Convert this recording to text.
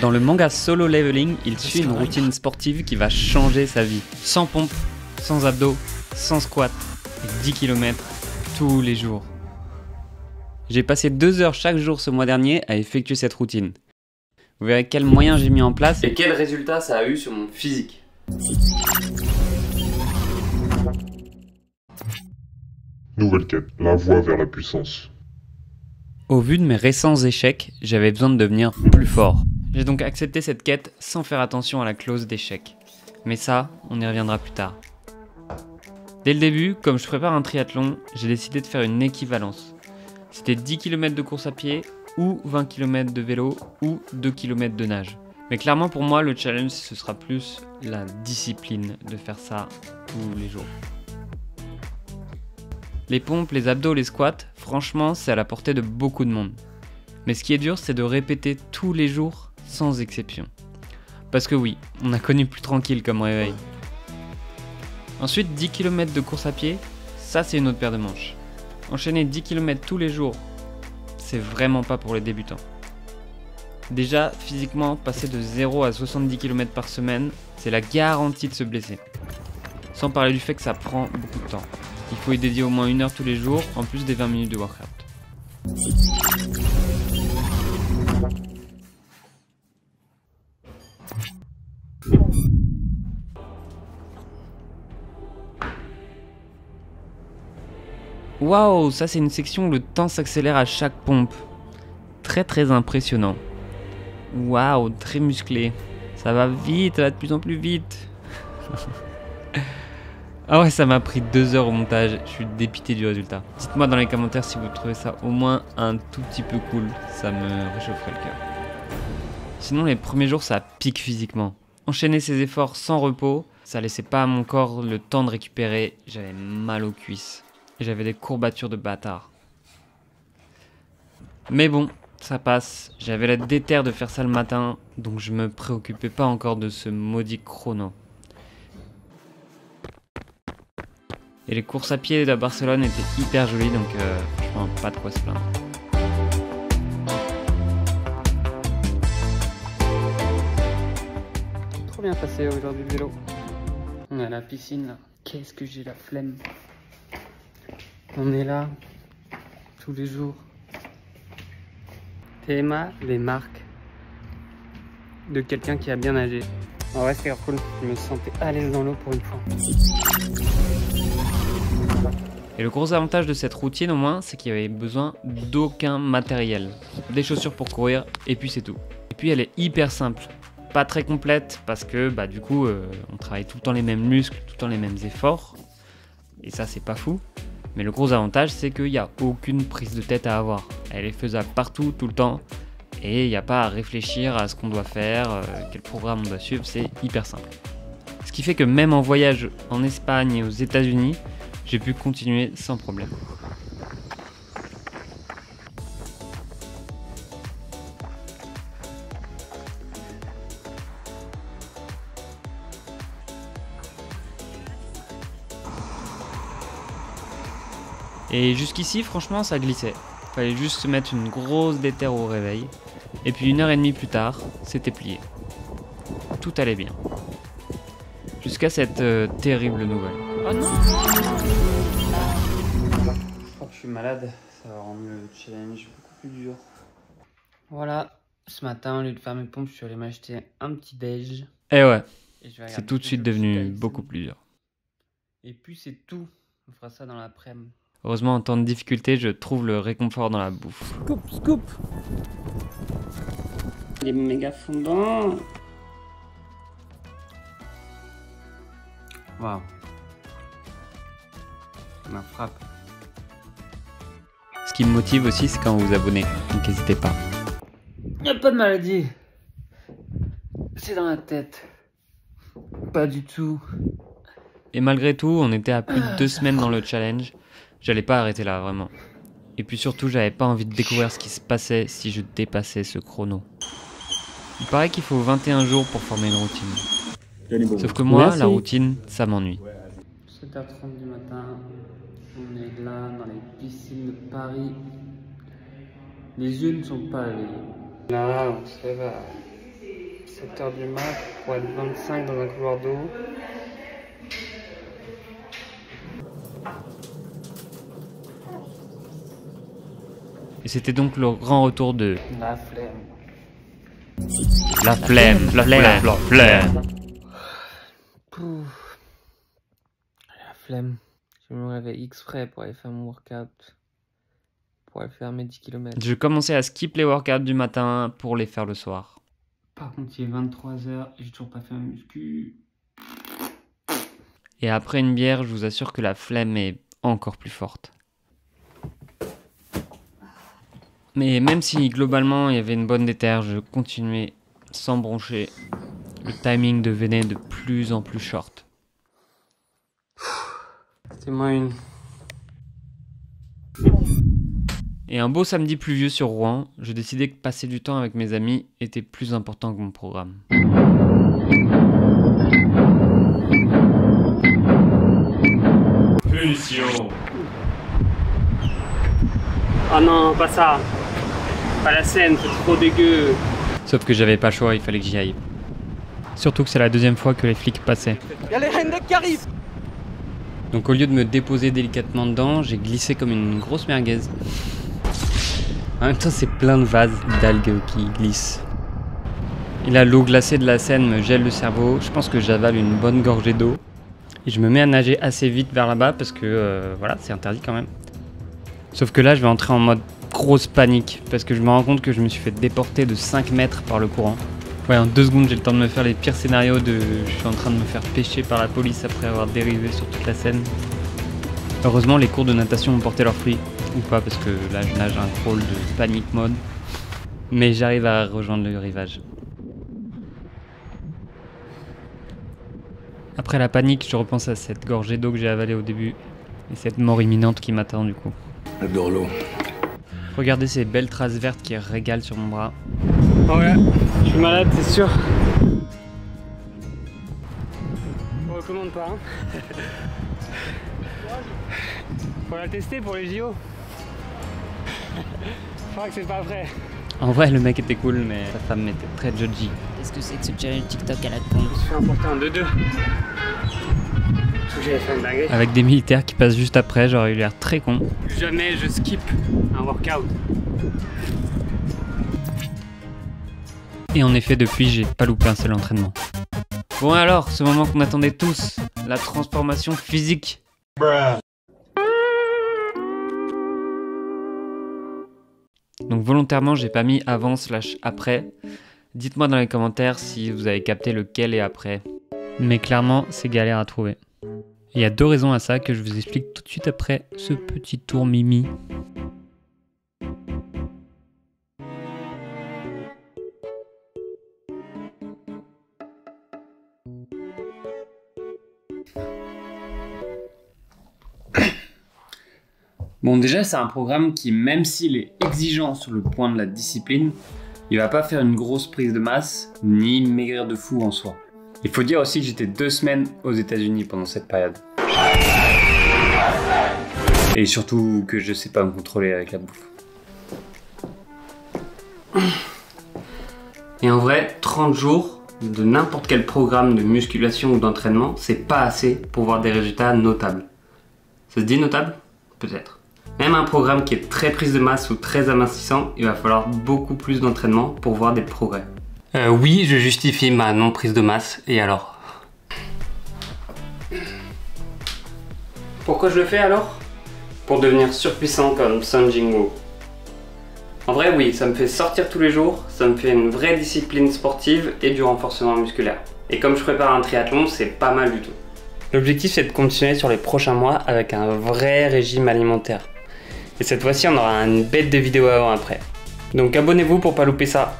Dans le manga Solo Leveling, il suit une routine sportive qui va changer sa vie. Sans pompe, sans abdos, sans squat, et 10 km tous les jours. J'ai passé 2 heures chaque jour ce mois dernier à effectuer cette routine. Vous verrez quels moyens j'ai mis en place et quels résultats ça a eu sur mon physique. Nouvelle quête, la voie vers la puissance. Au vu de mes récents échecs, j'avais besoin de devenir plus fort. J'ai donc accepté cette quête sans faire attention à la clause d'échec. Mais ça, on y reviendra plus tard. Dès le début, comme je prépare un triathlon, j'ai décidé de faire une équivalence. C'était 10 km de course à pied, ou 20 km de vélo, ou 2 km de nage. Mais clairement pour moi, le challenge, ce sera plus la discipline de faire ça tous les jours. Les pompes, les abdos, les squats, franchement, c'est à la portée de beaucoup de monde. Mais ce qui est dur, c'est de répéter tous les jours, sans exception. Parce que oui, on a connu plus tranquille comme réveil. Ensuite, 10 km de course à pied, ça c'est une autre paire de manches. Enchaîner 10 km tous les jours, c'est vraiment pas pour les débutants. Déjà, physiquement, passer de 0 à 70 km par semaine, c'est la garantie de se blesser. Sans parler du fait que ça prend beaucoup de temps. Il faut y dédier au moins 1 heure tous les jours, en plus des 20 minutes de workout. Waouh, ça c'est une section où le temps s'accélère à chaque pompe. Très impressionnant. Waouh, très musclé. Ça va vite, ça va de plus en plus vite. Ah ouais, ça m'a pris 2 heures au montage, je suis dépité du résultat. Dites-moi dans les commentaires si vous trouvez ça au moins un tout petit peu cool, ça me réchaufferait le cœur. Sinon les premiers jours ça pique physiquement. Enchaîner ces efforts sans repos, ça laissait pas à mon corps le temps de récupérer, j'avais mal aux cuisses. Et j'avais des courbatures de bâtard. Mais bon, ça passe, j'avais la déterre de faire ça le matin, donc je me préoccupais pas encore de ce maudit chrono. Et les courses à pied de Barcelone étaient hyper jolies, donc franchement pas de quoi se plaindre. Trop bien passé aujourd'hui le vélo. On est à la piscine là. Qu'est-ce que j'ai la flemme. On est là tous les jours. TMA, les marques de quelqu'un qui a bien nagé. En vrai, c'est cool. Je me sentais à l'aise dans l'eau pour une fois. Et le gros avantage de cette routine au moins, c'est qu'il n'y avait besoin d'aucun matériel. Des chaussures pour courir et puis c'est tout. Et puis elle est hyper simple. Pas très complète parce que du coup on travaille tout le temps les mêmes muscles, tout le temps les mêmes efforts. Et ça c'est pas fou. Mais le gros avantage c'est qu'il n'y a aucune prise de tête à avoir. Elle est faisable partout, tout le temps. Et il n'y a pas à réfléchir à ce qu'on doit faire, quel programme on doit suivre, c'est hyper simple. Ce qui fait que même en voyage en Espagne et aux États-Unis, j'ai pu continuer sans problème. Et jusqu'ici, franchement, ça glissait. Fallait juste se mettre une grosse déterre au réveil. Et puis 1h30 plus tard, c'était plié. Tout allait bien. Jusqu'à cette terrible nouvelle. Oh non! Oh, je suis malade, ça va rendre le challenge beaucoup plus dur. Voilà, ce matin, au lieu de faire mes pompes, je suis allé m'acheter un petit déj. Et ouais, c'est tout de suite devenu beaucoup plus dur. Et puis c'est tout, on fera ça dans l'après-midi. Heureusement, en temps de difficulté, je trouve le réconfort dans la bouffe. Scoop, scoop! Il est méga fondant! Waouh! Ça me frappe. Ce qui me motive aussi, c'est quand vous vous abonnez, donc n'hésitez pas. Il n'y a pas de maladie. C'est dans la tête. Pas du tout. Et malgré tout, on était à plus de 2 semaines dans le challenge. J'allais pas arrêter là, vraiment. Et puis surtout, j'avais pas envie de découvrir ce qui se passait si je dépassais ce chrono. Il paraît qu'il faut 21 jours pour former une routine. Sauf que moi, la routine, ça m'ennuie. 7h30 du matin, on est là dans les piscines de Paris. Les yeux ne sont pas éveillés. Là, on se réveille. 7 h du mat pour être 25 dans un couloir d'eau. Et c'était donc le grand retour de la flemme. La flemme, la flemme, la flemme. La flemme. Je me réveille exprès pour aller faire mon workout. Pour aller faire mes 10 km. Je commençais à skip les workouts du matin pour les faire le soir. Par contre, il est 23 h et j'ai toujours pas fait un muscu. Et après une bière, je vous assure que la flemme est encore plus forte. Mais même si globalement il y avait une bonne déterre, je continuais sans broncher. Le timing devenait de plus en plus short. C'était moins une. Et un beau samedi pluvieux sur Rouen, je décidais que passer du temps avec mes amis était plus important que mon programme. Punition. Oh non, pas ça. Pas la scène, c'est trop dégueu. Sauf que j'avais pas le choix, il fallait que j'y aille. Surtout que c'est la deuxième fois que les flics passaient. Y'a les rednecks qui arrivent. Donc au lieu de me déposer délicatement dedans, j'ai glissé comme une grosse merguez. En même temps, c'est plein de vases d'algues qui glissent. Et là, l'eau glacée de la Seine me gèle le cerveau. Je pense que j'avale une bonne gorgée d'eau. Et je me mets à nager assez vite vers là-bas parce que, voilà, c'est interdit quand même. Sauf que là, je vais entrer en mode grosse panique parce que je me rends compte que je me suis fait déporter de 5 mètres par le courant. Ouais, en 2 secondes, j'ai le temps de me faire les pires scénarios de je suis en train de me faire pêcher par la police après avoir dérivé sur toute la Seine. Heureusement, les cours de natation ont porté leurs fruits. Ou pas, parce que là, je nage un crawl de panic mode. Mais j'arrive à rejoindre le rivage. Après la panique, je repense à cette gorgée d'eau que j'ai avalée au début. Et cette mort imminente qui m'attend du coup. J'adore l'eau. Regardez ces belles traces vertes qui régalent sur mon bras. Ouais, je suis malade, c'est sûr. On recommande pas, hein. Faut la tester pour les JO. Je crois que c'est pas vrai. En vrai, le mec était cool, mais sa femme était très judgy. Qu'est-ce que c'est que ce challenge TikTok à la con? Je me suis fait emporter en 2-2. J'avais fait une dinguerie. Avec des militaires qui passent juste après, j'aurais eu l'air très con. Plus jamais je skip un workout. Et en effet, depuis, j'ai pas loupé un seul entraînement. Bon alors, ce moment qu'on attendait tous, la transformation physique. Bruh. Donc volontairement, j'ai pas mis avant/après. Dites-moi dans les commentaires si vous avez capté lequel est après. Mais clairement, c'est galère à trouver. Il y a 2 raisons à ça que je vous explique tout de suite après ce petit tour mimi. Bon, déjà, c'est un programme qui, même s'il est exigeant sur le point de la discipline, il va pas faire une grosse prise de masse, ni maigrir de fou en soi. Il faut dire aussi que j'étais 2 semaines aux États-Unis pendant cette période. Et surtout que je sais pas me contrôler avec la bouffe. Et en vrai, 30 jours de n'importe quel programme de musculation ou d'entraînement, c'est pas assez pour voir des résultats notables. Ça se dit notable? Peut-être. Même un programme qui est très prise de masse ou très amincissant, il va falloir beaucoup plus d'entraînement pour voir des progrès. Oui, je justifie ma non prise de masse, et alors? Pourquoi je le fais alors? Pour devenir surpuissant comme Sun Jingwoo. En vrai oui, ça me fait sortir tous les jours, ça me fait une vraie discipline sportive et du renforcement musculaire. Et comme je prépare un triathlon, c'est pas mal du tout. L'objectif c'est de continuer sur les prochains mois avec un vrai régime alimentaire. Et cette fois-ci on aura une bête de vidéos avant-après. Donc abonnez-vous pour pas louper ça.